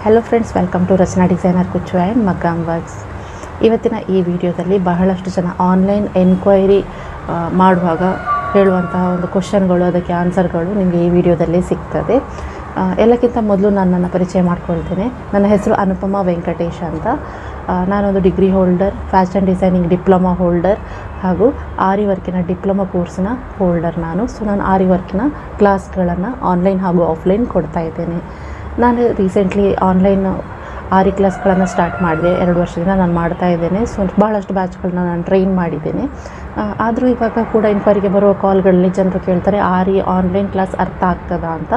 Hello friends, welcome to Rachana designer ಕುಚ್ಚು and maggam works. ಇವತ್ತಿನ ಈ ವಿಡಿಯೋದಲ್ಲಿ ಬಹಳಷ್ಟು ಜನ ಆನ್ಲೈನ್ ಎನ್ಕ್ವೈರಿ ಮಾಡುವಾಗ ಹೇಳುವಂತಹ ಒಂದು ಕ್ವಶನ್ಗಳು, ಅದಕ್ಕೆ ಆನ್ಸರ್ಗಳು ನಿಮಗೆ ಈ ವಿಡಿಯೋದಲ್ಲಿ ಸಿಗ್ತದೆ. ಎಲ್ಲಕ್ಕಿಂತ ಮೊದಲು ನಾನು ನನ್ನ ಪರಿಚಯ ಮಾಡ್ಕೊಳ್ತೇನೆ. ನನ್ನ ಹೆಸರು ಅನುಪಮಾ ವೆಂಕಟೇಶ್ ಅಂತ. ನಾನೊಂದು degree holder, fashion designing diploma holder ಹಾಗೂ ಆರಿ ವರ್ಕಿನ ಡಿಪ್ಲೊಮಾ ಕೋರ್ಸ್ನ ಹೋಲ್ಡರ್ ನಾನು. ನಾನು ಆರಿ ವರ್ಕಿನ ಕ್ಲಾಸ್ಗಳನ್ನು ಆನ್ಲೈನ್ ಹಾಗೂ ಆಫ್ಲೈನ್ ಕೊಡ್ತಾ ಇದ್ದೇನೆ. ನಾನು ರೀಸೆಂಟ್ಲಿ ಆನ್ಲೈನ್ ಆರಿ ಕ್ಲಾಸ್ಗಳನ್ನು ಸ್ಟಾರ್ಟ್ ಮಾಡಿದೆ. 2 ವರ್ಷದಿಂದ ನಾನು ಮಾಡ್ತಾ ಇದ್ದೇನೆ. ಬಹಳಷ್ಟು ಬ್ಯಾಚ್ಗಳನ್ನ ನಾನು ಟ್ರೈನ್ ಮಾಡಿದ್ದೇನೆ. ಆದರೂ ಇವಾಗ ಕೂಡ ಇನ್ಕ್ವೈರಿಗೆ ಬರುವ ಕಾಲ್ಗಳಲ್ಲಿ ಜನರು ಕೇಳ್ತಾರೆ, ಆರಿ ಆನ್ಲೈನ್ ಕ್ಲಾಸ್ ಅರ್ಥ ಆಗ್ತದಾ ಅಂತ.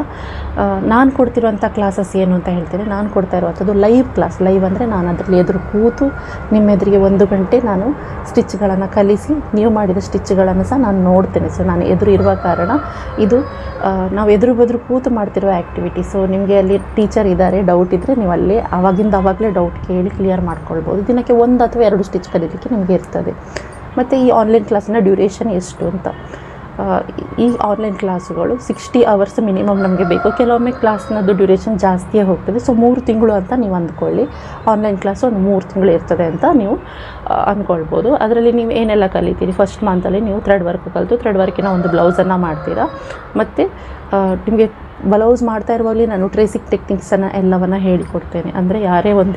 ನಾನು ಕೊಡ್ತಿರುವಂಥ ಕ್ಲಾಸಸ್ ಏನು ಅಂತ ಹೇಳ್ತೇನೆ. ನಾನು ಕೊಡ್ತಾ ಇರುವಂಥದ್ದು ಲೈವ್ ಕ್ಲಾಸ್. ಲೈವ್ ಅಂದರೆ ನಾನು ಅದರಲ್ಲಿ ಎದುರು ಕೂತು ನಿಮ್ಮ ಎದುರಿಗೆ 1 ಗಂಟೆ ನಾನು ಸ್ಟಿಚ್ಗಳನ್ನು ಕಲಿಸಿ, ನೀವು ಮಾಡಿದ ಸ್ಟಿಚ್ಗಳನ್ನು ಸಹ ನಾನು ನೋಡ್ತೇನೆ. ಸೊ ನಾನು ಎದುರು ಇರುವ ಕಾರಣ ಇದು ನಾವು ಎದುರು ಬದುರು ಕೂತು ಮಾಡ್ತಿರೋ ಆ್ಯಕ್ಟಿವಿಟಿ. ಸೊ ನಿಮಗೆ ಅಲ್ಲಿ ಟೀಚರ್ ಇದ್ದಾರೆ, ಡೌಟ್ ಇದ್ದರೆ ನೀವು ಅಲ್ಲೇ ಆವಾಗಲೇ ಡೌಟ್ ಕೇಳಿ ಕ್ಲಿಯರ್ ಮಾಡ್ಕೊಳ್ಬೋದು. ದಿನಕ್ಕೆ 1 ಅಥವಾ 2 ಸ್ಟಿಚ್ ಕಲೀಲಿಕ್ಕೆ ನಿಮಗೆ ಇರ್ತದೆ. ಮತ್ತು ಈ ಆನ್ಲೈನ್ ಕ್ಲಾಸಿನ ಡ್ಯೂರೇಷನ್ ಎಷ್ಟು ಅಂತ, ಈ ಆನ್ಲೈನ್ ಕ್ಲಾಸುಗಳು 60 ಅವರ್ಸ್ ಮಿನಿಮಮ್ ನಮಗೆ ಬೇಕು. ಕೆಲವೊಮ್ಮೆ ಕ್ಲಾಸ್ನದ್ದು ಡ್ಯೂರೇಷನ್ ಜಾಸ್ತಿಯೇ ಹೋಗ್ತದೆ. ಸೊ 3 ತಿಂಗಳು ಅಂತ ನೀವು ಅಂದ್ಕೊಳ್ಳಿ. ಆನ್ಲೈನ್ ಕ್ಲಾಸ್ ಒಂದು 3 ತಿಂಗಳು ಇರ್ತದೆ ಅಂತ ನೀವು ಅಂದ್ಕೊಳ್ಬೋದು. ಅದರಲ್ಲಿ ನೀವು ಏನೆಲ್ಲ ಕಲಿತೀರಿ, ಫಸ್ಟ್ ಮಂತಲ್ಲಿ ನೀವು ಥ್ರೆಡ್ ವರ್ಕ್ ಕಲಿತು ಥ್ರೆಡ್ ವರ್ಕಿನ ಒಂದು ಬ್ಲೌಸನ್ನು ಮಾಡ್ತೀರಾ. ಮತ್ತು ನಿಮಗೆ ಬ್ಲೌಸ್ ಮಾಡ್ತಾ ಇರುವಾಗಲೇ ನಾನು ಟ್ರೇಸಿಂಗ್ ಟೆಕ್ನಿಕ್ಸನ್ನು ಎಲ್ಲವನ್ನು ಹೇಳಿಕೊಡ್ತೇನೆ. ಅಂದರೆ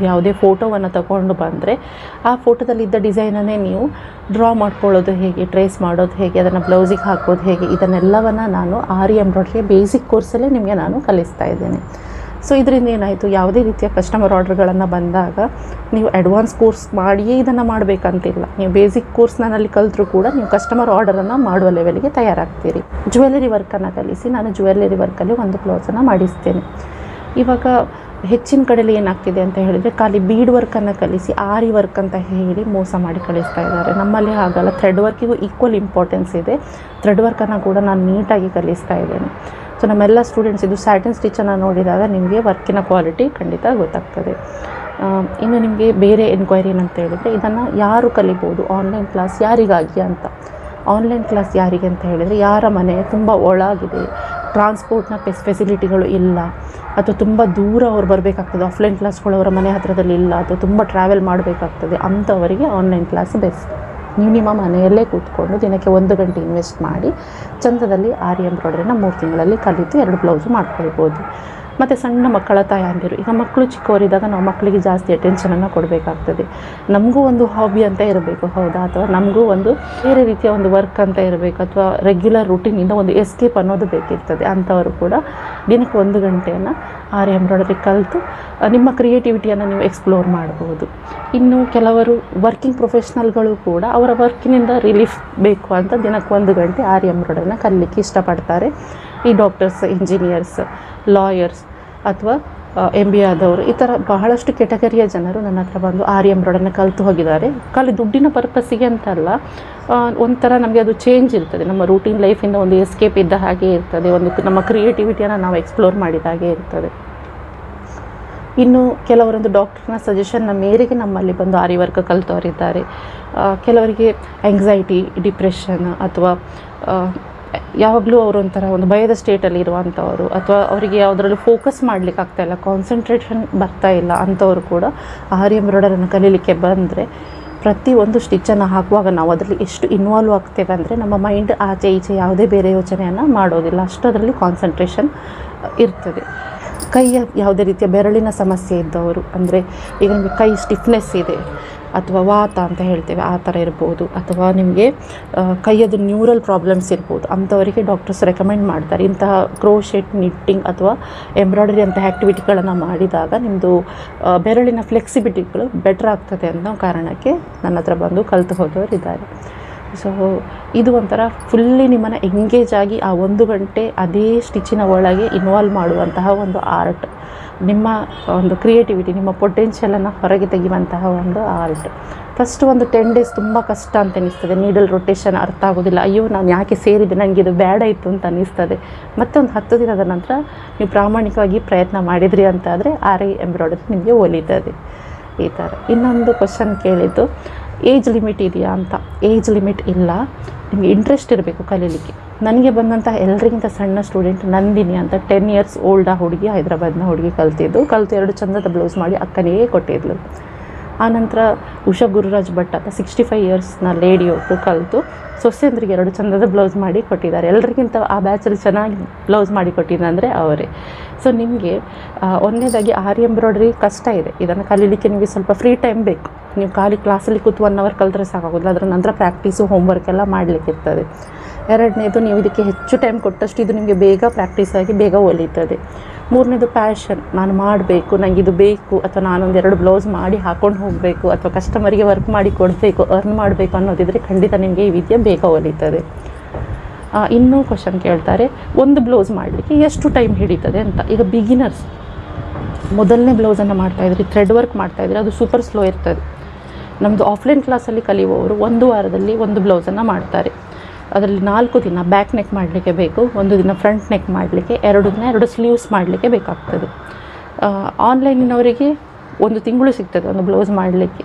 ಯಾವುದೇ ಫೋಟೋವನ್ನು ತಗೊಂಡು ಬಂದರೆ ಆ ಫೋಟೋದಲ್ಲಿದ್ದ ಡಿಸೈನನ್ನೇ ನೀವು ಡ್ರಾ ಮಾಡ್ಕೊಳ್ಳೋದು ಹೇಗೆ, ಟ್ರೇಸ್ ಮಾಡೋದು ಹೇಗೆ, ಅದನ್ನು ಬ್ಲೌಸಿಗೆ ಹಾಕೋದು ಹೇಗೆ, ಇದನ್ನೆಲ್ಲವನ್ನು ನಾನು ಆರಿ ಎಂಬ್ರಾಯ್ಡ್ರಿ ಬೇಸಿಕ್ ಕೋರ್ಸಲ್ಲೇ ನಿಮಗೆ ನಾನು ಕಲಿಸ್ತಾ ಇದ್ದೇನೆ. ಸೊ ಇದರಿಂದ ಏನಾಯಿತು, ಯಾವುದೇ ರೀತಿಯ ಕಸ್ಟಮರ್ ಆರ್ಡ್ರ್ಗಳನ್ನು ಬಂದಾಗ ನೀವು ಅಡ್ವಾನ್ಸ್ ಕೋರ್ಸ್ ಮಾಡಿಯೇ ಇದನ್ನು ಮಾಡಬೇಕಂತಿಲ್ಲ. ನೀವು ಬೇಸಿಕ್ ಕೋರ್ಸ್ನಲ್ಲಿ ಕಲಿತರೂ ಕೂಡ ನೀವು ಕಸ್ಟಮರ್ ಆರ್ಡರನ್ನು ಮಾಡುವ ಲೆವೆಲ್ಗೆ ತಯಾರಾಗ್ತೀರಿ. ಜ್ಯುವೆಲ್ಲರಿ ವರ್ಕನ್ನು ಕಲಿಸಿ ನಾನು ಜ್ಯುವೆಲ್ಲರಿ ವರ್ಕಲ್ಲಿ ಒಂದು ಬ್ಲೌಸನ್ನು ಮಾಡಿಸ್ತೇನೆ. ಇವಾಗ ಹೆಚ್ಚಿನ ಕಡೆಯಲ್ಲಿ ಏನಾಗ್ತಿದೆ ಅಂತ ಹೇಳಿದರೆ, ಖಾಲಿ ಬೀಡ್ ವರ್ಕನ್ನು ಕಲಿಸಿ ಆರಿ ವರ್ಕ್ ಅಂತ ಹೇಳಿ ಮೋಸ ಮಾಡಿ ಕಳಿಸ್ತಾ ಇದ್ದಾರೆ. ನಮ್ಮಲ್ಲಿ ಹಾಗಲ್ಲ, ಥ್ರೆಡ್ ವರ್ಕಿಗೂ ಈಕ್ವಲ್ ಇಂಪಾರ್ಟೆನ್ಸ್ ಇದೆ. ಥ್ರೆಡ್ ವರ್ಕನ್ನು ಕೂಡ ನಾನು ನೀಟಾಗಿ ಕಲಿಸ್ತಾ ಇದ್ದೇನೆ. ಸೊ ನಮ್ಮೆಲ್ಲ ಸ್ಟೂಡೆಂಟ್ಸ್ ಇದು ಸ್ಯಾಟಿನ್ ಸ್ಟಿಚ್ಚನ್ನು ನೋಡಿದಾಗ ನಿಮಗೆ ವರ್ಕಿನ ಕ್ವಾಲಿಟಿ ಖಂಡಿತ ಗೊತ್ತಾಗ್ತದೆ. ಇನ್ನು ನಿಮಗೆ ಬೇರೆ ಎನ್ಕ್ವೈರಿ ಏನಂತ ಹೇಳಿದರೆ, ಇದನ್ನು ಯಾರು ಕಲಿಬೋದು, ಆನ್ಲೈನ್ ಕ್ಲಾಸ್ ಯಾರಿಗಾಗಿ ಅಂತ. ಆನ್ಲೈನ್ ಕ್ಲಾಸ್ ಯಾರಿಗೆ ಅಂತ ಹೇಳಿದರೆ, ಯಾರ ಮನೆ ತುಂಬ ಒಳಗಿದೆ, ಟ್ರಾನ್ಸ್ಪೋರ್ಟ್ನ ಫೆಸಿಲಿಟಿಗಳು ಇಲ್ಲ, ಅಥವಾ ತುಂಬ ದೂರ ಅವ್ರು ಬರಬೇಕಾಗ್ತದೆ, ಆಫ್ಲೈನ್ ಕ್ಲಾಸ್ಗಳು ಅವರ ಮನೆ ಹತ್ತಿರದಲ್ಲಿ ಇಲ್ಲ, ಅಥವಾ ತುಂಬ ಟ್ರಾವೆಲ್ ಮಾಡಬೇಕಾಗ್ತದೆ, ಅಂಥವರಿಗೆ ಆನ್ಲೈನ್ ಕ್ಲಾಸ್ ಬೆಸ್ಟ್. ನೀವು ನಿಮ್ಮ ಮನೆಯಲ್ಲೇ ಕೂತ್ಕೊಂಡು ದಿನಕ್ಕೆ 1 ಗಂಟೆ ಇನ್ವೆಸ್ಟ್ ಮಾಡಿ ಚಂದದಲ್ಲಿ ಆರಿ ಎಂಬ್ರಾಯ್ಡ್ರಿನ 3 ತಿಂಗಳಲ್ಲಿ ಕಲಿತು 2 ಬ್ಲೌಸು ಮಾಡ್ಕೊಳ್ಬೋದು. ಮತ್ತು ಸಣ್ಣ ಮಕ್ಕಳ ತಾಯಂದಿರು, ಈಗ ಮಕ್ಕಳು ಚಿಕ್ಕವರಿದ್ದಾಗ ನಾವು ಮಕ್ಕಳಿಗೆ ಜಾಸ್ತಿ ಅಟೆನ್ಷನನ್ನು ಕೊಡಬೇಕಾಗ್ತದೆ. ನಮಗೂ ಒಂದು ಹಾಬಿ ಅಂತ ಇರಬೇಕು, ಹೌದಾ, ಅಥವಾ ನಮಗೂ ಒಂದು ಬೇರೆ ರೀತಿಯ ಒಂದು ವರ್ಕ್ ಅಂತ ಇರಬೇಕು, ಅಥವಾ ರೆಗ್ಯುಲರ್ ರೂಟೀನಿಂದ ಒಂದು ಎಸ್ಕೇಪ್ ಅನ್ನೋದು ಬೇಕಿರ್ತದೆ. ಅಂಥವರು ಕೂಡ ದಿನಕ್ಕೆ 1 ಗಂಟೆಯನ್ನು ಆರಿ ಎಂಬ್ರಾಯ್ಡ್ರಿ ಕಲಿತು ನಿಮ್ಮ ಕ್ರಿಯೇಟಿವಿಟಿಯನ್ನು ನೀವು ಎಕ್ಸ್ಪ್ಲೋರ್ ಮಾಡ್ಬೋದು. ಇನ್ನು ಕೆಲವರು ವರ್ಕಿಂಗ್ ಪ್ರೊಫೆಷ್ನಲ್ಗಳು ಕೂಡ ಅವರ ವರ್ಕಿನಿಂದ ರಿಲೀಫ್ ಬೇಕು ಅಂತ ದಿನಕ್ಕೆ 1 ಗಂಟೆ ಆರಿ ಎಂಬ್ರಾಯ್ಡ್ರಿನ ಕಲಿಲಿಕ್ಕೆ ಇಷ್ಟಪಡ್ತಾರೆ. ಈ ಡಾಕ್ಟರ್ಸ್, ಇಂಜಿನಿಯರ್ಸ್, ಲಾಯರ್ಸ್ ಅಥವಾ MBA ಆದವರು, ಈ ಥರ ಬಹಳಷ್ಟು ಕೆಟಗರಿಯ ಜನರು ನನ್ನ ಹತ್ರ ಬಂದು ಆರಿ ಎಂಬ್ರಾಯ್ಡ್ರಿನ ಕಲಿತು ಹೋಗಿದ್ದಾರೆ. ಖಾಲಿ ದುಡ್ಡಿನ ಪರ್ಪಸ್ಸಿಗೆ ಅಂತಲ್ಲ, ಒಂಥರ ನಮಗೆ ಅದು ಚೇಂಜ್ ಇರ್ತದೆ. ನಮ್ಮ ರೂಟೀನ್ ಲೈಫಿಂದ ಒಂದು ಎಸ್ಕೇಪ್ ಇದ್ದ ಹಾಗೆ ಇರ್ತದೆ, ಒಂದು ನಮ್ಮ ಕ್ರಿಯೇಟಿವಿಟಿಯನ್ನು ನಾವು ಎಕ್ಸ್ಪ್ಲೋರ್ ಮಾಡಿದ ಹಾಗೆ ಇರ್ತದೆ. ಇನ್ನು ಕೆಲವರೊಂದು ಡಾಕ್ಟರ್ನ ಸಜೆಷನ್ನ ಮೇರೆಗೆ ನಮ್ಮಲ್ಲಿ ಬಂದು ಆರಿ ವರ್ಕ್ ಕಲಿತವರಿದ್ದಾರೆ. ಕೆಲವರಿಗೆ ಆಂಗ್ಸೈಟಿ, ಡಿಪ್ರೆಷನ್, ಅಥವಾ ಯಾವಾಗಲೂ ಅವರೊಂಥರ ಒಂದು ಭಯದ ಸ್ಟೇಟಲ್ಲಿ ಇರುವಂಥವರು, ಅಥವಾ ಅವರಿಗೆ ಯಾವುದರಲ್ಲೂ ಫೋಕಸ್ ಮಾಡಲಿಕ್ಕೆ ಆಗ್ತಾಯಿಲ್ಲ, ಕಾನ್ಸಂಟ್ರೇಷನ್ ಬರ್ತಾ ಇಲ್ಲ, ಅಂಥವರು ಕೂಡ ಆರಿ ಎಂಬ್ರಾಯ್ಡರಿಯನ್ನು ಕಲೀಲಿಕ್ಕೆ ಬಂದರೆ ಪ್ರತಿಯೊಂದು ಸ್ಟಿಚ್ಚನ್ನು ಹಾಕುವಾಗ ನಾವು ಅದರಲ್ಲಿ ಎಷ್ಟು ಇನ್ವಾಲ್ವ್ ಆಗ್ತೇವೆ ಅಂದರೆ ನಮ್ಮ ಮೈಂಡ್ ಆಚೆ ಈಚೆ ಯಾವುದೇ ಬೇರೆ ಯೋಚನೆಯನ್ನು ಮಾಡೋದಿಲ್ಲ, ಅಷ್ಟು ಅದರಲ್ಲಿ ಕಾನ್ಸಂಟ್ರೇಷನ್ ಇರ್ತದೆ. ಕೈಯ ಯಾವುದೇ ರೀತಿಯ ಬೆರಳಿನ ಸಮಸ್ಯೆ ಇದ್ದವರು, ಅಂದರೆ ಈಗ ನಿಮಗೆ ಕೈ ಸ್ಟಿಫ್ನೆಸ್ ಇದೆ ಅಥವಾ ವಾತ ಅಂತ ಹೇಳ್ತೇವೆ, ಆ ಥರ ಇರ್ಬೋದು, ಅಥವಾ ನಿಮಗೆ ಕೈಯದು ನ್ಯೂರಲ್ ಪ್ರಾಬ್ಲಮ್ಸ್ ಇರ್ಬೋದು, ಅಂಥವರಿಗೆ ಡಾಕ್ಟರ್ಸ್ ರೆಕಮೆಂಡ್ ಮಾಡ್ತಾರೆ ಇಂತಹ ಕ್ರೋಶೆಟ್, ನಿಟ್ಟಿಂಗ್ ಅಥವಾ ಎಂಬ್ರಾಯ್ಡರಿ ಅಂಥ ಆ್ಯಕ್ಟಿವಿಟಿಗಳನ್ನು ಮಾಡಿದಾಗ ನಿಮ್ಮದು ಬೆರಳಿನ ಫ್ಲೆಕ್ಸಿಬಿಲಿಟಿಗಳು ಬೆಟರ್ ಆಗ್ತದೆ ಅನ್ನೋ ಕಾರಣಕ್ಕೆ ನನ್ನ ಹತ್ರ ಬಂದು ಕಲಿತು ಹೋದವರು ಇದ್ದಾರೆ. ಸೊ ಇದು ಒಂಥರ ಫುಲ್ಲಿ ನಿಮ್ಮನ್ನು ಎಂಗೇಜ್ ಆಗಿ ಆ 1 ಗಂಟೆ ಅದೇ ಸ್ಟಿಚ್ಚಿನ ಒಳಗೆ ಇನ್ವಾಲ್ವ್ ಮಾಡುವಂತಹ ಒಂದು ಆರ್ಟ್, ನಿಮ್ಮ ಒಂದು ಕ್ರಿಯೇಟಿವಿಟಿ, ನಿಮ್ಮ ಪೊಟೆನ್ಷಿಯಲನ್ನು ಹೊರಗೆ ತೆಗೆಯುವಂತಹ ಒಂದು ಆರ್ಟ್. ಫಸ್ಟ್ ಒಂದು 10 ಡೇಸ್ ತುಂಬ ಕಷ್ಟ ಅಂತ ಅನ್ನಿಸ್ತದೆ. ನೀಡಲ್ ರೊಟೇಷನ್ ಅರ್ಥ ಆಗೋದಿಲ್ಲ, ಅಯ್ಯೋ ನಾನು ಯಾಕೆ ಸೇರಿದೆ, ನನಗೆ ಇದು ಬೇಡ ಇತ್ತು ಅಂತ ಅನ್ನಿಸ್ತದೆ. ಮತ್ತು ಒಂದು 10 ದಿನದ ನಂತರ ನೀವು ಪ್ರಾಮಾಣಿಕವಾಗಿ ಪ್ರಯತ್ನ ಮಾಡಿದ್ರಿ ಅಂತಾದರೆ ಆರಿ ಎಂಬ್ರಾಯ್ಡ್ರಿ ನಿಮಗೆ ಒಲಿತದೆ. ಈ ಥರ. ಇನ್ನೊಂದು ಕ್ವಶನ್ ಕೇಳಿದ್ದು, ಏಜ್ ಲಿಮಿಟ್ ಇದೆಯಾ ಅಂತ. ಏಜ್ ಲಿಮಿಟ್ ಇಲ್ಲ, ನಿಮಗೆ ಇಂಟ್ರೆಸ್ಟ್ ಇರಬೇಕು ಕಲೀಲಿಕ್ಕೆ. ನನಗೆ ಬಂದಂಥ ಎಲ್ಲರಿಗಿಂತ ಸಣ್ಣ ಸ್ಟೂಡೆಂಟ್ ನಂದಿನಿ ಅಂತ 10 ಇಯರ್ಸ್ ಓಲ್ಡ್ ಹುಡುಗಿ, ಹೈದ್ರಾಬಾದ್ನ ಹುಡುಗಿ ಕಲ್ತು 2 ಚಂದದ ಬ್ಲೌಸ್ ಮಾಡಿ ಅಕ್ಕನಿಗೆ ಕೊಟ್ಟಿದ್ಲು. ಆನಂತರ ಉಷಾ ಗುರುರಾಜ್ ಭಟ್ ಅಂತ 65 ಇಯರ್ಸ್ನ ಲೇಡಿ ಒಟ್ಟು ಕಲಿತು ಸೊಸೆಂದ್ರಿಗೆ 2 ಚಂದದ ಬ್ಲೌಸ್ ಮಾಡಿ ಕೊಟ್ಟಿದ್ದಾರೆ. ಎಲ್ಲರಿಗಿಂತ ಆ ಬ್ಯಾಚಲ್ಲಿ ಚೆನ್ನಾಗಿ ಬ್ಲೌಸ್ ಮಾಡಿ ಕೊಟ್ಟಿದ್ದಂದರೆ ಅವರೇ. ಸೊ ನಿಮಗೆ ಒಂದನೇದಾಗಿ ಆರಿ ಎಂಬ್ರಾಯ್ಡ್ರಿ ಕಷ್ಟ ಇದೆ. ಇದನ್ನು ಕಲೀಲಿಕ್ಕೆ ನಿಮಗೆ ಸ್ವಲ್ಪ ಫ್ರೀ ಟೈಮ್ ಬೇಕು. ನೀವು ಖಾಲಿ ಕ್ಲಾಸಲ್ಲಿ ಕೂತು 1 ಅವರ್ ಕಲಿತ್ರೆ ಸಾಕಾಗೋದಿಲ್ಲ. ಅದರ ನಂತರ ಪ್ರಾಕ್ಟೀಸು ಹೋಮ್ವರ್ಕ್ ಎಲ್ಲ ಮಾಡಲಿಕ್ಕಿರ್ತದೆ. ಎರಡನೇದು, ನೀವು ಇದಕ್ಕೆ ಹೆಚ್ಚು ಟೈಮ್ ಕೊಟ್ಟಷ್ಟು ಇದು ನಿಮಗೆ ಬೇಗ ಪ್ರಾಕ್ಟೀಸ್ ಆಗಿ ಬೇಗ ಹೊಲಿತದೆ. ಮೂರನೇದು ಪ್ಯಾಷನ್, ನಾನು ಮಾಡಬೇಕು, ನನಗೆ ಇದು ಬೇಕು, ಅಥವಾ ನಾನೊಂದು 2 ಬ್ಲೌಸ್ ಮಾಡಿ ಹಾಕ್ಕೊಂಡು ಹೋಗಬೇಕು, ಅಥವಾ ಕಸ್ಟಮರಿಗೆ ವರ್ಕ್ ಮಾಡಿ ಕೊಡಬೇಕು, ಅರ್ನ್ ಮಾಡಬೇಕು ಅನ್ನೋದಿದ್ರೆ ಖಂಡಿತ ನಿಮಗೆ ಈ ವಿದ್ಯೆ ಬೇಗ ಹೊಲಿತದೆ. ಇನ್ನೂ ಕ್ವಶನ್ ಕೇಳ್ತಾರೆ, ಒಂದು ಬ್ಲೌಸ್ ಮಾಡಲಿಕ್ಕೆ ಎಷ್ಟು ಟೈಮ್ ಹಿಡಿತದೆ ಅಂತ. ಈಗ ಬಿಗಿನರ್ಸ್ ಮೊದಲನೇ ಬ್ಲೌಸನ್ನು ಮಾಡ್ತಾಯಿದ್ರಿ, ಥ್ರೆಡ್ ವರ್ಕ್ ಮಾಡ್ತಾಯಿದ್ರಿ, ಅದು ಸೂಪರ್ ಸ್ಲೋ ಇರ್ತದೆ. ನಮ್ಮದು ಆಫ್ಲೈನ್ ಕ್ಲಾಸಲ್ಲಿ ಕಲಿಯುವವರು 1 ವಾರದಲ್ಲಿ 1 ಬ್ಲೌಸನ್ನು ಮಾಡ್ತಾರೆ. ಅದರಲ್ಲಿ 4 ದಿನ ಬ್ಯಾಕ್ ನೆಕ್ ಮಾಡಲಿಕ್ಕೆ ಬೇಕು, 1 ದಿನ ಫ್ರಂಟ್ ನೆಕ್ ಮಾಡಲಿಕ್ಕೆ, 2 ದಿನ 2 ಸ್ಲೀವ್ಸ್ ಮಾಡಲಿಕ್ಕೆ ಬೇಕಾಗ್ತದೆ. ಆನ್ಲೈನಿನವರಿಗೆ 1 ತಿಂಗಳು ಸಿಗ್ತದೆ ಒಂದು ಬ್ಲೌಸ್ ಮಾಡಲಿಕ್ಕೆ.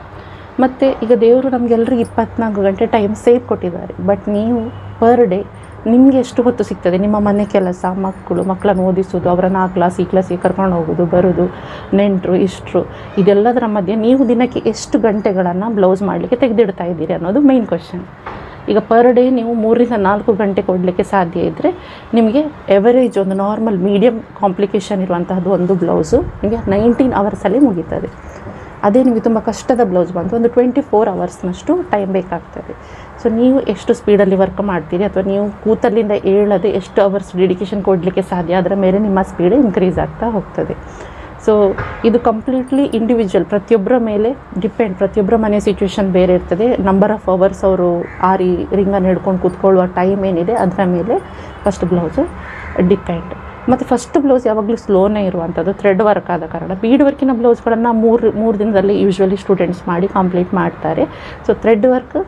ಮತ್ತು ಈಗ ದೇವರು ನಮಗೆಲ್ಲರಿಗೂ 24 ಗಂಟೆ ಟೈಮ್ ಸೇವ್ ಕೊಟ್ಟಿದ್ದಾರೆ. ಬಟ್ ನೀವು ಪರ್ ಡೇ ನಿಮಗೆ ಎಷ್ಟು ಹೊತ್ತು ಸಿಗ್ತದೆ, ನಿಮ್ಮ ಮನೆ ಕೆಲಸ, ಮಕ್ಕಳನ್ನು ಓದಿಸೋದು, ಅವರನ್ನು ಆ ಕ್ಲಾಸ್ ಈ ಕ್ಲಾಸಿಗೆ ಕರ್ಕೊಂಡು ಹೋಗೋದು, ಬರೋದು, ನೆಂಟರು, ಇಷ್ಟರು, ಇದೆಲ್ಲದರ ಮಧ್ಯೆ ನೀವು ದಿನಕ್ಕೆ ಎಷ್ಟು ಗಂಟೆಗಳನ್ನು ಬ್ಲೌಸ್ ಮಾಡಲಿಕ್ಕೆ ತೆಗೆದಿಡ್ತಾ ಇದ್ದೀರಿ ಅನ್ನೋದು ಮೈನ್ ಕ್ವಶನ್. ಈಗ ಪರ್ ಡೇ ನೀವು 3 ರಿಂದ 4 ಗಂಟೆ ಕೊಡಲಿಕ್ಕೆ ಸಾಧ್ಯ ಇದ್ದರೆ ನಿಮಗೆ ಎವರೇಜ್ ಒಂದು ನಾರ್ಮಲ್ ಮೀಡಿಯಮ್ ಕಾಂಪ್ಲಿಕೇಶನ್ ಇರುವಂತಹದ್ದು ಒಂದು ಬ್ಲೌಸು ನಿಮಗೆ 19 ಅವರ್ಸಲ್ಲಿ ಮುಗೀತದೆ. ಅದೇ ನಿಮಗೆ ತುಂಬ ಕಷ್ಟದ ಬ್ಲೌಸ್ ಬಂತು ಒಂದು 24 ಅವರ್ಸ್ನಷ್ಟು ಟೈಮ್ ಬೇಕಾಗ್ತದೆ. ಸೊ ನೀವು ಎಷ್ಟು ಸ್ಪೀಡಲ್ಲಿ ವರ್ಕ್ ಮಾಡ್ತೀರಿ, ಅಥವಾ ನೀವು ಕೂತಲ್ಲಿಂದ ಏಳದೆ ಎಷ್ಟು ಅವರ್ಸ್ ಡೆಡಿಕೇಶನ್ ಕೊಡಲಿಕ್ಕೆ ಸಾಧ್ಯ, ಅದರ ಮೇಲೆ ನಿಮ್ಮ ಸ್ಪೀಡ್ ಇನ್ಕ್ರೀಸ್ ಆಗ್ತಾ ಹೋಗ್ತದೆ. ಸೊ ಇದು ಕಂಪ್ಲೀಟ್ಲಿ ಇಂಡಿವಿಜುವಲ್, ಪ್ರತಿಯೊಬ್ಬರ ಮೇಲೆ ಡಿಪೆಂಡ್. ಪ್ರತಿಯೊಬ್ಬರ ಮನೆ ಸಿಚುವೇಶನ್ ಬೇರೆ ಇರ್ತದೆ. ನಂಬರ್ ಆಫ್ ಅವರ್ಸ್ ಅವರು ಆರಿ ರಿಂಗನ್ನು ಹಿಡ್ಕೊಂಡು ಕೂತ್ಕೊಳ್ಳುವ ಟೈಮ್ ಏನಿದೆ ಅದರ ಮೇಲೆ ಫಸ್ಟ್ ಬ್ಲೌಸು ಡಿಪೆಂಡ್. ಮತ್ತು ಫಸ್ಟ್ ಬ್ಲೌಸ್ ಯಾವಾಗಲೂ ಸ್ಲೋನೇ ಇರುವಂಥದ್ದು, ಥ್ರೆಡ್ ವರ್ಕ್ ಆದ ಕಾರಣ. ಬೀಡ್ ವರ್ಕಿನ ಬ್ಲೌಸ್ಗಳನ್ನು ಮೂರು ದಿನದಲ್ಲಿ ಯೂಶ್ವಲಿ ಸ್ಟೂಡೆಂಟ್ಸ್ ಮಾಡಿ ಕಂಪ್ಲೀಟ್ ಮಾಡ್ತಾರೆ. ಸೊ ಥ್ರೆಡ್ ವರ್ಕ್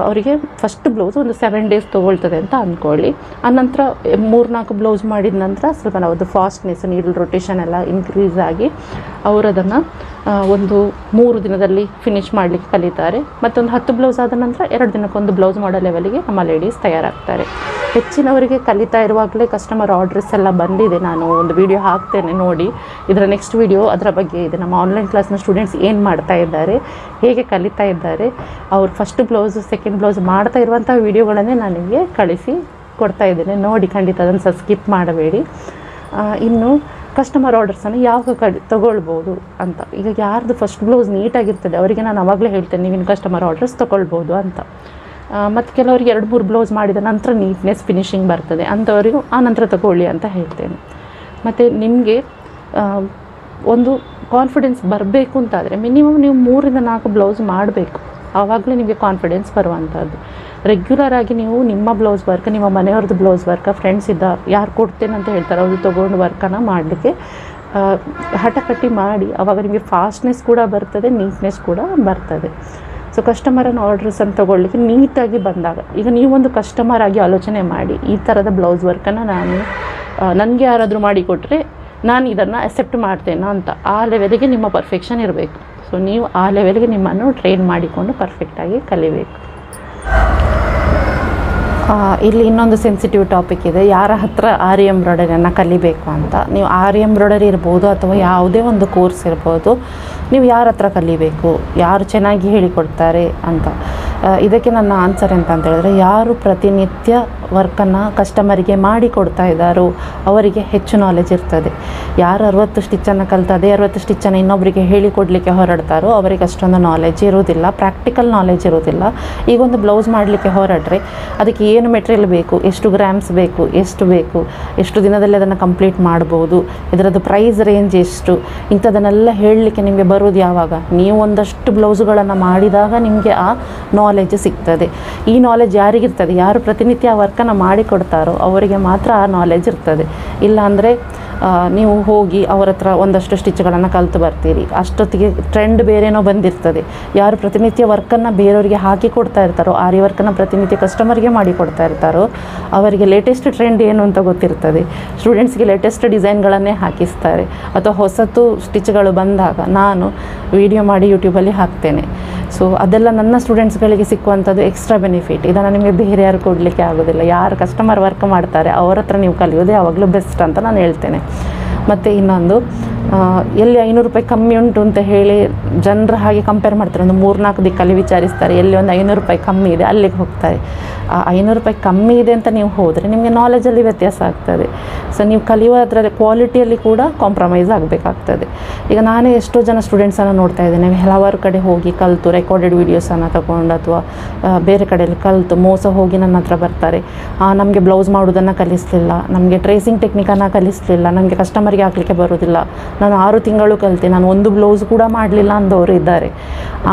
ಅವರಿಗೆ ಫಸ್ಟ್ ಬ್ಲೌಸ್ ಒಂದು 7 ಡೇಸ್ ತೊಗೊಳ್ತದೆ ಅಂತ ಅಂದ್ಕೊಳ್ಳಿ. ಆನಂತರ 3-4 ಬ್ಲೌಸ್ ಮಾಡಿದ ನಂತರ ಸ್ವಲ್ಪ ನಾವು ಫಾಸ್ಟ್ನೆಸ್, ನೀಡಲ್ ರೊಟೇಷನ್ ಎಲ್ಲ ಇನ್ಕ್ರೀಸ್ ಆಗಿ ಅವರು ಅದನ್ನು ಒಂದು 3 ದಿನದಲ್ಲಿ ಫಿನಿಷ್ ಮಾಡಲಿಕ್ಕೆ ಕಲಿತಾರೆ. ಮತ್ತೊಂದು 10 ಬ್ಲೌಸ್ ಆದ ನಂತರ 2 ದಿನಕ್ಕೊಂದು ಬ್ಲೌಸ್ ಮಾಡೋ ಲೆವೆಲ್ಗೆ ನಮ್ಮ ಲೇಡೀಸ್ ತಯಾರಾಗ್ತಾರೆ. ಹೆಚ್ಚಿನವರಿಗೆ ಕಲಿತಾ ಇರುವಾಗಲೇ ಕಸ್ಟಮರ್ ಆರ್ಡ್ರಸ್ ಎಲ್ಲ ಬಂದಿದೆ. ನಾನು ಒಂದು ವಿಡಿಯೋ ಹಾಕ್ತೇನೆ ನೋಡಿ. ಇದರ ನೆಕ್ಸ್ಟ್ ವಿಡಿಯೋ ಅದರ ಬಗ್ಗೆ ಇದೆ. ನಮ್ಮ ಆನ್ಲೈನ್ ಕ್ಲಾಸ್ನ ಸ್ಟೂಡೆಂಟ್ಸ್ ಏನು ಮಾಡ್ತಾ ಇದ್ದಾರೆ, ಹೇಗೆ ಕಲಿತಾ ಇದ್ದಾರೆ, ಅವ್ರು ಫಸ್ಟ್ ಬ್ಲೌಸ್ ಸೆಕೆಂಡ್ ಬ್ಲೌಸ್ ಮಾಡ್ತಾ ಇರುವಂಥ ವಿಡಿಯೋಗಳನ್ನೇ ನಾನು ನಿಮಗೆ ಕಳಿಸಿ ಕೊಡ್ತಾ ಇದ್ದೇನೆ. ನೋಡಿ, ಖಂಡಿತ ಅದನ್ನು ಸ್ಕಿಪ್ ಮಾಡಬೇಡಿ. ಇನ್ನು ಕಸ್ಟಮರ್ ಆರ್ಡರ್ಸನ್ನು ಯಾವಾಗ ತೊಗೊಳ್ಬೋದು ಅಂತ. ಈಗ ಯಾರ್ದು ಫಸ್ಟ್ ಬ್ಲೌಸ್ ನೀಟಾಗಿರ್ತದೆ ಅವರಿಗೆ ನಾನು ಆವಾಗಲೇ ಹೇಳ್ತೇನೆ ನೀವಿನ್ನು ಕಸ್ಟಮರ್ ಆರ್ಡರ್ಸ್ ತೊಗೊಳ್ಬೋದು ಅಂತ. ಮತ್ತು ಕೆಲವರಿಗೆ 2-3 ಬ್ಲೌಸ್ ಮಾಡಿದ ನಂತರ ನೀಟ್ನೆಸ್ ಫಿನಿಶಿಂಗ್ ಬರ್ತದೆ, ಅಂಥವರಿಗೂ ಆ ನಂತರ ತಗೊಳ್ಳಿ ಅಂತ ಹೇಳ್ತೇನೆ. ಮತ್ತು ನಿಮಗೆ ಒಂದು ಕಾನ್ಫಿಡೆನ್ಸ್ ಬರಬೇಕು ಅಂತಾದರೆ ಮಿನಿಮಮ್ ನೀವು 3 ರಿಂದ 4 ಬ್ಲೌಸ್ ಮಾಡಬೇಕು. ಆವಾಗಲೇ ನಿಮಗೆ ಕಾನ್ಫಿಡೆನ್ಸ್ ಬರುವಂಥದ್ದು. ರೆಗ್ಯುಲರ್ ಆಗಿ ನೀವು ನಿಮ್ಮ ಬ್ಲೌಸ್ ವರ್ಕ್, ನಿಮ್ಮ ಮನೆಯವ್ರದ್ದು ಬ್ಲೌಸ್ ವರ್ಕ, ಫ್ರೆಂಡ್ಸ್ ಇದ್ದ ಯಾರು ಕೊಡ್ತೇನೆ ಅಂತ ಹೇಳ್ತಾರೆ ಅವ್ರು ತೊಗೊಂಡು ವರ್ಕನ್ನು ಮಾಡಲಿಕ್ಕೆ ಹಠಕಟ್ಟಿ ಮಾಡಿ, ಆವಾಗ ನಿಮಗೆ ಫಾಸ್ಟ್ನೆಸ್ ಕೂಡ ಬರ್ತದೆ, ನೀಟ್ನೆಸ್ ಕೂಡ ಬರ್ತದೆ. ಸೊ ಕಸ್ಟಮರನ್ನು ಆರ್ಡರ್ಸನ್ನು ತೊಗೊಳ್ಳಿಕ್ಕೆ ನೀಟಾಗಿ ಬಂದಾಗ, ಈಗ ನೀವೊಂದು ಕಸ್ಟಮರ್ ಆಗಿ ಆಲೋಚನೆ ಮಾಡಿ, ಈ ಥರದ ಬ್ಲೌಸ್ ವರ್ಕನ್ನು ನನಗೆ ಯಾರಾದರೂ ಮಾಡಿಕೊಟ್ರೆ ನಾನು ಇದನ್ನು ಅಕ್ಸೆಪ್ಟ್ ಮಾಡ್ತೇನೆ ಅಂತ. ಆ ಲೆವೆಲ್ಗೆ ನಿಮ್ಮ ಪರ್ಫೆಕ್ಷನ್ ಇರಬೇಕು. ಸೊ ನೀವು ಆ ಲೆವೆಲ್ಗೆ ನಿಮ್ಮನ್ನು ಟ್ರೈನ್ ಮಾಡಿಕೊಂಡು ಪರ್ಫೆಕ್ಟಾಗಿ ಕಲಿಬೇಕು. ಇಲ್ಲಿ ಇನ್ನೊಂದು ಸೆನ್ಸಿಟಿವ್ ಟಾಪಿಕ್ ಇದೆ, ಯಾರ ಹತ್ರ ಆರಿ ಎಂಬ್ರಾಯ್ಡರಿಯನ್ನು ಕಲಿಬೇಕು ಅಂತ. ನೀವು ಆರಿ ಎಂಬ್ರಾಯ್ಡರಿ ಇರ್ಬೋದು ಅಥವಾ ಯಾವುದೇ ಒಂದು ಕೋರ್ಸ್ ಇರ್ಬೋದು, ನೀವು ಯಾರ ಹತ್ರ ಕಲಿಬೇಕು, ಯಾರು ಚೆನ್ನಾಗಿ ಹೇಳಿಕೊಡ್ತಾರೆ ಅಂತ. ಇದಕ್ಕೆ ನನ್ನ ಆನ್ಸರ್ ಅಂತ ಹೇಳಿದ್ರೆ, ಯಾರು ಪ್ರತಿನಿತ್ಯ ವರ್ಕನ್ನು ಕಸ್ಟಮರಿಗೆ ಮಾಡಿ ಕೊಡ್ತಾ ಇದ್ದಾರೋ ಅವರಿಗೆ ಹೆಚ್ಚು ನಾಲೆಜ್ ಇರ್ತದೆ. ಯಾರು 60 ಸ್ಟಿಚ್ಚನ್ನು ಕಲಿತು ಅದೇ 60 ಸ್ಟಿಚ್ಚನ್ನು ಇನ್ನೊಬ್ಬರಿಗೆ ಹೇಳಿಕೊಡಲಿಕ್ಕೆ ಹೊರಡ್ತಾರೋ ಅವರಿಗೆ ಅಷ್ಟೊಂದು ನಾಲೆಜ್ ಇರೋದಿಲ್ಲ, ಪ್ರಾಕ್ಟಿಕಲ್ ನಾಲೆಜ್ ಇರೋದಿಲ್ಲ. ಈಗೊಂದು ಬ್ಲೌಸ್ ಮಾಡಲಿಕ್ಕೆ ಹೊರಟ್ರೆ ಅದಕ್ಕೆ ಏನು ಮೆಟೀರಿಯಲ್ ಬೇಕು, ಎಷ್ಟು ಗ್ರಾಮ್ಸ್ ಬೇಕು, ಎಷ್ಟು ದಿನದಲ್ಲಿ ಅದನ್ನು ಕಂಪ್ಲೀಟ್ ಮಾಡ್ಬೋದು, ಇದರದ್ದು ಪ್ರೈಸ್ ರೇಂಜ್ ಎಷ್ಟು, ಇಂಥದನ್ನೆಲ್ಲ ಹೇಳಲಿಕ್ಕೆ ನಿಮಗೆ ಬರೋದು ಯಾವಾಗ, ನೀವು ಒಂದಷ್ಟು ಬ್ಲೌಸ್ಗಳನ್ನು ಮಾಡಿದಾಗ ನಿಮಗೆ ಆ ನಾಲೆಜ್ ಸಿಗ್ತದೆ. ಈ ನಾಲೆಜ್ ಯಾರಿಗಿರ್ತದೆ, ಯಾರು ಪ್ರತಿನಿತ್ಯ ಆ ವರ್ಕನ್ನು ಮಾಡಿಕೊಡ್ತಾರೋ ಅವರಿಗೆ ಮಾತ್ರ ಆ ನಾಲೆಜ್ ಇರ್ತದೆ. ಇಲ್ಲಾಂದರೆ ನೀವು ಹೋಗಿ ಅವರ ಹತ್ರ ಒಂದಷ್ಟು ಸ್ಟಿಚ್ಗಳನ್ನು ಕಲಿತು ಬರ್ತೀರಿ, ಅಷ್ಟೊತ್ತಿಗೆ ಟ್ರೆಂಡ್ ಬೇರೆನೋ ಬಂದಿರ್ತದೆ. ಯಾರು ಪ್ರತಿನಿತ್ಯ ವರ್ಕನ್ನು ಬೇರೆಯವರಿಗೆ ಹಾಕಿ ಕೊಡ್ತಾ ಇರ್ತಾರೋ, ಆರಿ ವರ್ಕನ್ನು ಪ್ರತಿನಿತ್ಯ ಕಸ್ಟಮರ್ಗೆ ಮಾಡಿ ಕೊಡ್ತಾ ಇರ್ತಾರೋ ಅವರಿಗೆ ಲೇಟೆಸ್ಟ್ ಟ್ರೆಂಡ್ ಏನು ಅಂತ ಗೊತ್ತಿರ್ತದೆ. ಸ್ಟೂಡೆಂಟ್ಸ್ಗೆ ಲೇಟೆಸ್ಟ್ ಡಿಸೈನ್ಗಳನ್ನೇ ಹಾಕಿಸ್ತಾರೆ. ಅಥವಾ ಹೊಸತು ಸ್ಟಿಚ್ಗಳು ಬಂದಾಗ ನಾನು ವಿಡಿಯೋ ಮಾಡಿ ಯೂಟ್ಯೂಬಲ್ಲಿ ಹಾಕ್ತೇನೆ. ಸೊ ಅದೆಲ್ಲ ನನ್ನ ಸ್ಟೂಡೆಂಟ್ಸ್ಗಳಿಗೆ ಸಿಕ್ಕುವಂಥದ್ದು ಎಕ್ಸ್ಟ್ರಾ ಬೆನಿಫಿಟ್. ಇದನ್ನು ನಿಮಗೆ ಬೇರೆ ಯಾರು ಕೊಡಲಿಕ್ಕೆ ಆಗೋದಿಲ್ಲ. ಯಾರು ಕಸ್ಟಮರ್ ವರ್ಕ್ ಮಾಡ್ತಾರೆ ಅವ್ರ ಹತ್ರ ನೀವು ಕಲಿಯೋದು ಯಾವಾಗಲೂ ಬೆಸ್ಟ್ ಅಂತ ನಾನು ಹೇಳ್ತೇನೆ. ಮತ್ತು ಇನ್ನೊಂದು, ಎಲ್ಲಿ 500 ರೂಪಾಯಿ ಕಮ್ಮಿ ಉಂಟು ಅಂತ ಹೇಳಿ ಜನರ ಹಾಗೆ ಕಂಪೇರ್ ಮಾಡ್ತಾರೆ. ಒಂದು 3-4 ದಿಕ್ಕಲ್ಲಿ ವಿಚಾರಿಸ್ತಾರೆ, ಎಲ್ಲಿ ಒಂದು 500 ರೂಪಾಯಿ ಕಮ್ಮಿ ಇದೆ ಅಲ್ಲಿಗೆ ಹೋಗ್ತಾರೆ. ಆ 500 ರೂಪಾಯಿ ಕಮ್ಮಿ ಇದೆ ಅಂತ ನೀವು ಹೋದರೆ ನಿಮಗೆ ನಾಲೆಜಲ್ಲಿ ವ್ಯತ್ಯಾಸ ಆಗ್ತದೆ. ಸೊ ನೀವು ಕಲಿಯೋದ್ರಲ್ಲಿ ಕ್ವಾಲಿಟಿಯಲ್ಲಿ ಕೂಡ ಕಾಂಪ್ರಮೈಸ್ ಆಗಬೇಕಾಗ್ತದೆ. ಈಗ ನಾನೇ ಎಷ್ಟೋ ಜನ ಸ್ಟೂಡೆಂಟ್ಸನ್ನು ನೋಡ್ತಾ ಇದ್ದೇನೆ, ಹಲವಾರು ಕಡೆ ಹೋಗಿ ಕಲಿತು ರೆಕಾರ್ಡೆಡ್ ವೀಡಿಯೋಸನ್ನು ತಗೊಂಡು ಅಥವಾ ಬೇರೆ ಕಡೆಯಲ್ಲಿ ಕಲಿತು ಮೋಸ ಹೋಗಿ ನನ್ನ ಹತ್ರ ಬರ್ತಾರೆ. ನಮಗೆ ಬ್ಲೌಸ್ ಮಾಡೋದನ್ನು ಕಲಿಸಲಿಲ್ಲ, ನಮಗೆ ಟ್ರೇಸಿಂಗ್ ಟೆಕ್ನಿಕನ್ನು ಕಲಿಸಲಿಲ್ಲ, ನಮಗೆ ಕಸ್ಟಮರ್ಗೆ ಹಾಕಲಿಕ್ಕೆ ಬರೋದಿಲ್ಲ, ನಾನು 6 ತಿಂಗಳು ಕಲಿತೆ, ನಾನು ಒಂದು ಬ್ಲೌಸ್ ಕೂಡ ಮಾಡಲಿಲ್ಲ ಅಂದವರು ಇದ್ದಾರೆ.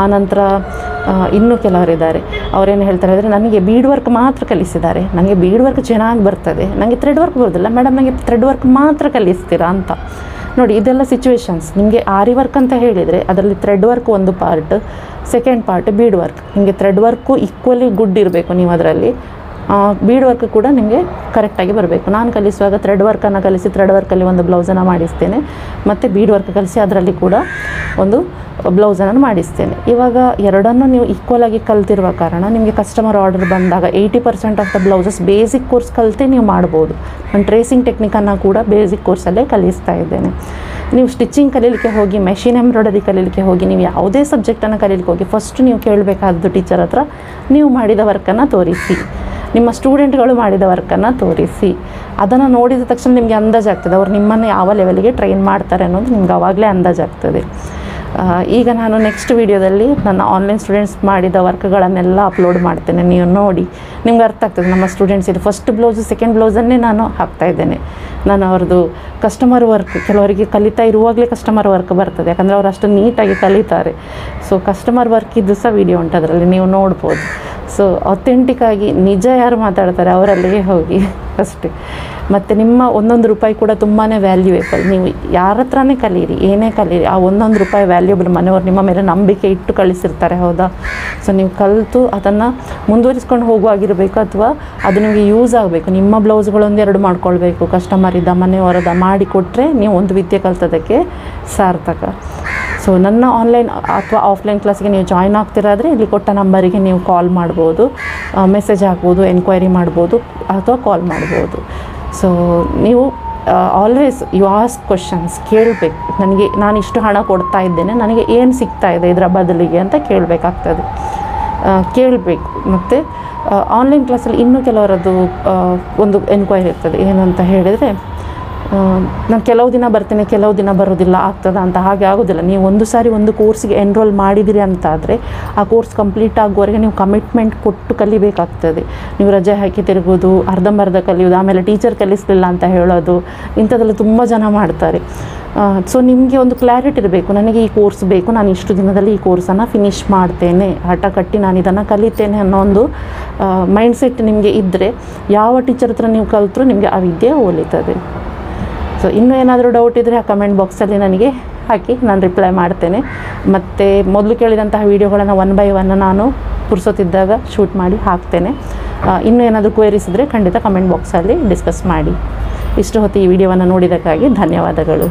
ಆನಂತರ ಇನ್ನೂ ಕೆಲವರಿದ್ದಾರೆ, ಅವರೇನು ಹೇಳ್ತಾರೆ ಅಂದರೆ ನನಗೆ ಬೀಡ್ ವರ್ಕ್ ಮಾತ್ರ ಕಲಿಸಿದ್ದಾರೆ, ನನಗೆ ಬೀಡ್ ವರ್ಕ್ ಚೆನ್ನಾಗಿ ಬರ್ತದೆ, ನನಗೆ ಥ್ರೆಡ್ ವರ್ಕ್ ಬರೋದಿಲ್ಲ ಮೇಡಮ್, ನನಗೆ ಥ್ರೆಡ್ ವರ್ಕ್ ಮಾತ್ರ ಕಲಿಸ್ತೀರಾ ಅಂತ. ನೋಡಿ, ಇದೆಲ್ಲ ಸಿಚುವೇಶನ್ಸ್. ನಿಮಗೆ ಆರಿ ವರ್ಕ್ ಅಂತ ಹೇಳಿದರೆ ಅದರಲ್ಲಿ ಥ್ರೆಡ್ ವರ್ಕ್ ಒಂದು part, second part bead work. ನಿಮಗೆ ಥ್ರೆಡ್ ವರ್ಕು ಈಕ್ವಲಿ ಗುಡ್ ಇರಬೇಕು, ನೀವು ಅದರಲ್ಲಿ ಬೀಡ್ ವರ್ಕ್ ಕೂಡ ನಿಮಗೆ ಕರೆಕ್ಟಾಗಿ ಬರಬೇಕು. ನಾನು ಕಲಿಸುವಾಗ ಥ್ರೆಡ್ ವರ್ಕನ್ನು ಕಲಿಸಿ ಥ್ರೆಡ್ ವರ್ಕಲ್ಲಿ ಒಂದು ಬ್ಲೌಸನ್ನು ಮಾಡಿಸ್ತೇನೆ, ಮತ್ತು ಬೀಡ್ ವರ್ಕ್ ಕಲಿಸಿ ಅದರಲ್ಲಿ ಕೂಡ ಒಂದು ಬ್ಲೌಸನ್ನು ಮಾಡಿಸ್ತೇನೆ. ಇವಾಗ ಎರಡನ್ನೂ ನೀವು ಈಕ್ವಲಾಗಿ ಕಲ್ತಿರುವ ಕಾರಣ ನಿಮಗೆ ಕಸ್ಟಮರ್ ಆರ್ಡರ್ ಬಂದಾಗ 80% of the blouses basic course ಕಲಿತೆ ನೀವು ಮಾಡ್ಬೋದು. ನಾನು ಟ್ರೇಸಿಂಗ್ ಟೆಕ್ನಿಕನ್ನು ಕೂಡ ಬೇಸಿಕ್ ಕೋರ್ಸಲ್ಲೇ ಕಲಿಸ್ತಾ ಇದ್ದೇನೆ. ನೀವು ಸ್ಟಿಚಿಂಗ್ ಕಲೀಲಿಕ್ಕೆ ಹೋಗಿ, ಮೆಷಿನ್ ಎಂಬ್ರಾಯ್ಡರಿ ಕಲೀಲಿಕ್ಕೆ ಹೋಗಿ, ನೀವು ಯಾವುದೇ ಸಬ್ಜೆಕ್ಟನ್ನು ಕಲೀಲಿಕ್ಕೆ ಹೋಗಿ ಫಸ್ಟ್ ನೀವು ಕೇಳಬೇಕಾದ್ದು ಟೀಚರ್ ಹತ್ರ ನೀವು ಮಾಡಿದ ವರ್ಕನ್ನು ತೋರಿಸಿ, ನಿಮ್ಮ ಸ್ಟೂಡೆಂಟ್ಗಳು ಮಾಡಿದ ವರ್ಕನ್ನು ತೋರಿಸಿ. ಅದನ್ನು ನೋಡಿದ ತಕ್ಷಣ ನಿಮಗೆ ಅಂದಾಜಾಗ್ತದೆ ಅವ್ರು ನಿಮ್ಮನ್ನು ಯಾವ ಲೆವೆಲ್ಗೆ ಟ್ರೈನ್ ಮಾಡ್ತಾರೆ ಅನ್ನೋದು ನಿಮ್ಗೆ ಆವಾಗಲೇ ಅಂದಾಜಾಗ್ತದೆ. ಈಗ ನಾನು ನೆಕ್ಸ್ಟ್ ವೀಡಿಯೋದಲ್ಲಿ ನನ್ನ ಆನ್ಲೈನ್ ಸ್ಟೂಡೆಂಟ್ಸ್ ಮಾಡಿದ ವರ್ಕ್ಗಳನ್ನೆಲ್ಲ ಅಪ್ಲೋಡ್ ಮಾಡ್ತೇನೆ. ನೀವು ನೋಡಿ ನಿಮ್ಗೆ ಅರ್ಥ ಆಗ್ತದೆ. ನಮ್ಮ ಸ್ಟೂಡೆಂಟ್ಸ್ ಇದು ಫಸ್ಟ್ ಬ್ಲೌಸು ಸೆಕೆಂಡ್ ಬ್ಲೌಸನ್ನೇ ನಾನು ಹಾಕ್ತಾಯಿದ್ದೇನೆ. ನಾನು ಅವ್ರದ್ದು ಕಸ್ಟಮರ್ ವರ್ಕ್, ಕೆಲವರಿಗೆ ಕಲಿತಾ ಇರುವಾಗಲೇ ಕಸ್ಟಮರ್ ವರ್ಕ್ ಬರ್ತದೆ, ಯಾಕಂದರೆ ಅವ್ರು ಅಷ್ಟು ನೀಟಾಗಿ ಕಲಿತಾರೆ. ಸೊ ಕಸ್ಟಮರ್ ವರ್ಕಿದ್ದು ಸಹ ವೀಡಿಯೋ ಉಂಟು, ಅದರಲ್ಲಿ ನೀವು ನೋಡ್ಬೋದು. ಸೊ ಅಥೆಂಟಿಕ್ಕಾಗಿ ನಿಜ ಯಾರು ಮಾತಾಡ್ತಾರೆ ಅವರಲ್ಲಿಗೆ ಹೋಗಿ ಅಷ್ಟೇ. ಮತ್ತು ನಿಮ್ಮ 1 ರೂಪಾಯಿ ಕೂಡ ತುಂಬಾ ವ್ಯಾಲ್ಯೂಯೇಬಲ್. ನೀವು ಯಾರ ಹತ್ರನೇ ಕಲೀರಿ, ಏನೇ ಕಲೀರಿ, ಆ 1 ರೂಪಾಯಿ ವ್ಯಾಲ್ಯೂಬಲ್. ಮನೆಯವರು ನಿಮ್ಮ ಮೇಲೆ ನಂಬಿಕೆ ಇಟ್ಟು ಕಳಿಸಿರ್ತಾರೆ, ಹೌದಾ? ಸೊ ನೀವು ಕಲಿತು ಅದನ್ನು ಮುಂದುವರಿಸ್ಕೊಂಡು ಹೋಗುವಾಗಿರಬೇಕು, ಅಥವಾ ಅದು ನಿಮಗೆ ಯೂಸ್ ಆಗಬೇಕು. ನಿಮ್ಮ ಬ್ಲೌಸ್ಗಳೊಂದೆರಡು ಮಾಡ್ಕೊಳ್ಬೇಕು, ಕಸ್ಟಮರಿದ್ದ ಮನೆಯವರದ ಮಾಡಿಕೊಟ್ರೆ ನೀವು ಒಂದು ವಿದ್ಯೆ ಕಲಿತೋದಕ್ಕೆ ಸಾರ್ಥಕ. ಸೊ ನನ್ನ ಆನ್ಲೈನ್ ಅಥವಾ ಆಫ್ಲೈನ್ ಕ್ಲಾಸ್ಗೆ ನೀವು ಜಾಯ್ನ್ ಆಗ್ತಿರಾದರೆ ಇಲ್ಲಿ ಕೊಟ್ಟ ನಂಬರಿಗೆ ನೀವು ಕಾಲ್ ಮಾಡ್ಬೋದು, ಮೆಸೇಜ್ ಹಾಕ್ಬೋದು, ಎನ್ಕ್ವೈರಿ ಮಾಡ್ಬೋದು ಅಥವಾ ಕಾಲ್ ಮಾಡ್ಬೋದು. ಸೊ ನೀವು ಆಲ್ವೇಸ್ ಯು ಆಸ್ಕ್ ಕ್ವಶನ್ಸ್, ಕೇಳಬೇಕು. ನಾನು ಇಷ್ಟು ಹಣ ಕೊಡ್ತಾ ಇದ್ದೇನೆ, ನನಗೆ ಏನು ಸಿಗ್ತಾ ಇದೆ ಇದರ ಬದಲಿಗೆ ಅಂತ ಕೇಳಬೇಕಾಗ್ತದೆ, ಕೇಳಬೇಕು. ಮತ್ತು ಆನ್ಲೈನ್ ಕ್ಲಾಸಲ್ಲಿ ಇನ್ನೂ ಕೆಲವರದ್ದು ಒಂದು ಎನ್ಕ್ವೈರಿ ಇರ್ತದೆ. ಏನಂತ ಹೇಳಿದರೆ, ನಾನು ಕೆಲವು ದಿನ ಬರ್ತೇನೆ, ಕೆಲವು ದಿನ ಬರೋದಿಲ್ಲ, ಆಗ್ತದೆ ಅಂತ. ಹಾಗೆ ಆಗೋದಿಲ್ಲ. ನೀವು ಒಂದು ಸಾರಿ ಒಂದು ಕೋರ್ಸಿಗೆ ಎನ್ರೋಲ್ ಮಾಡಿದಿರಿ ಅಂತಾದರೆ ಆ ಕೋರ್ಸ್ ಕಂಪ್ಲೀಟ್ ಆಗುವವರೆಗೆ ನೀವು ಕಮಿಟ್ಮೆಂಟ್ ಕೊಟ್ಟು ಕಲಿಬೇಕಾಗ್ತದೆ. ನೀವು ರಜೆ ಹಾಕಿ ತಿರುಗೋದು, ಅರ್ಧಂಬರ್ಧ ಕಲಿಯೋದು, ಆಮೇಲೆ ಟೀಚರ್ ಕಲಿಸಲಿಲ್ಲ ಅಂತ ಹೇಳೋದು, ಇಂಥದ್ದೆಲ್ಲ ತುಂಬ ಜನ ಮಾಡ್ತಾರೆ. ಸೊ ನಿಮಗೆ ಒಂದು ಕ್ಲಾರಿಟಿ ಇರಬೇಕು, ನನಗೆ ಈ ಕೋರ್ಸ್ ಬೇಕು, ನಾನು ಇಷ್ಟು ದಿನದಲ್ಲಿ ಈ ಕೋರ್ಸನ್ನು ಫಿನಿಷ್ ಮಾಡ್ತೇನೆ, ಹಠ ಕಟ್ಟಿ ನಾನು ಇದನ್ನು ಕಲಿತೇನೆ ಅನ್ನೋ ಒಂದು ಮೈಂಡ್ಸೆಟ್ ನಿಮಗೆ ಇದ್ದರೆ ಯಾವ ಟೀಚರ್ ಹತ್ರ ನೀವು ಕಲಿತರೂ ನಿಮಗೆ ಆ ವಿದ್ಯೆ ಒಲಿತದೆ. ಸೊ ಇನ್ನೂ ಏನಾದರೂ ಡೌಟ್ ಇದ್ದರೆ ಆ ಕಮೆಂಟ್ ಬಾಕ್ಸಲ್ಲಿ ನನಗೆ ಹಾಕಿ, ನಾನು ರಿಪ್ಲೈ ಮಾಡ್ತೇನೆ. ಮತ್ತು ಮೊದಲು ಕೇಳಿದಂತಹ ವೀಡಿಯೋಗಳನ್ನು 1 by 1 ನಾನು ಪುರ್ಸೊತ್ತಿದ್ದಾಗ ಶೂಟ್ ಮಾಡಿ ಹಾಕ್ತೇನೆ. ಇನ್ನೂ ಏನಾದರೂ ಕ್ವೇರೀಸ್ ಇದ್ದರೆ ಖಂಡಿತ ಕಮೆಂಟ್ ಬಾಕ್ಸಲ್ಲಿ ಡಿಸ್ಕಸ್ ಮಾಡಿ. ಇಷ್ಟು ಹೊತ್ತು ಈ ವಿಡಿಯೋವನ್ನು ನೋಡಿದ್ದಕ್ಕಾಗಿ ಧನ್ಯವಾದಗಳು.